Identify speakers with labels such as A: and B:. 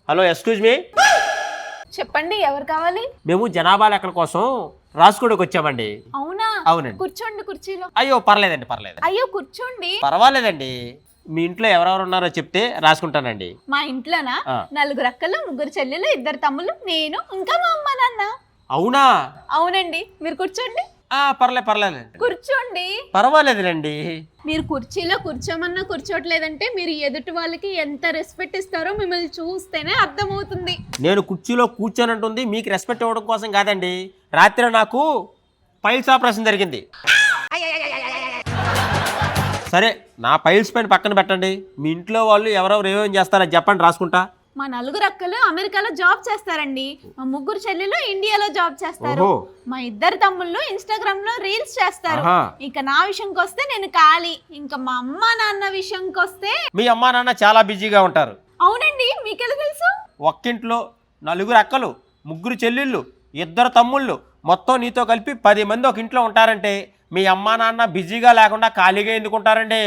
A: Hello excuse me.
B: చెప్పండి, ఎవరు కావాలి?
A: మేము జనాభా లెక్కల కోసం రాసుకోవడానికి వచ్చామండి.
B: అవునా?
A: అవునండి.
B: కూర్చోండి కుర్చీలో.
A: అయ్యో పర్లేదండి, పర్లేదు.
B: అయ్యో కూర్చోండి.
A: పర్వాలేదండి. మీ ఇంట్లో ఎవరెవరు ఉన్నారో చెప్తే రాసుకుంటానండి.
B: మా ఇంట్లోనా 4 అక్కలు, 3 చెల్లెలు, 2 తమ్ముళ్ళు, నేను, ఇంకా మా అమ్మ నాన్న.
A: అవునా?
B: అవునండి. మీరు కూర్చోండి.
A: పర్లేదండి.
B: కూర్చోండి.
A: పర్వాలేదులేండి.
B: మీరు కుర్చీలో కూర్చోమన్నా కూర్చోట్లేదంటే మీరు ఎదుటి వాళ్ళకి ఎంత రెస్పెక్ట్ ఇస్తారో మిమ్మల్ని చూస్తేనే అర్థమవుతుంది.
A: నేను కుర్చీలో కూర్చోనంటుంది మీకు రెస్పెక్ట్ ఇవ్వడం కోసం కాదండి. రాత్రి నాకు పైల్స్ ఆపరేషన్ జరిగింది. సరే, నా పైల్స్ పైన పక్కన పెట్టండి. మీ ఇంట్లో వాళ్ళు ఎవరెవరు ఏమేమి చేస్తారని చెప్పండి, రాసుకుంటా.
B: మా 4 అక్కలు అమెరికాలో జాబ్ చేస్తారండి. మా 3 చెల్లెలు ఇండియాలో జాబ్ చేస్తారు. మా 2 తమ్ముళ్ళు ఇన్స్టాగ్రామ్ లో రీల్స్ చేస్తారు. ఇక నా విషయంకి వస్తే నేను ఖాళీ. ఇంకా మా అమ్మ నాన్న విషయంకి వస్తే
A: మీ అమ్మా నాన్న చాలా బిజీగా ఉంటారు.
B: అవునండి. మీకెలా తెలుసు?
A: ఒక్కింట్లో 4 అక్కలు, 3 చెల్లెళ్ళు, 2 తమ్ముళ్ళు, మొత్తం నీతో కలిపి 10 మంది ఒక ఇంట్లో ఉంటారంటే మీ అమ్మా నాన్న బిజీగా లేకుండా ఖాళీగా ఎందుకు ఉంటారండి?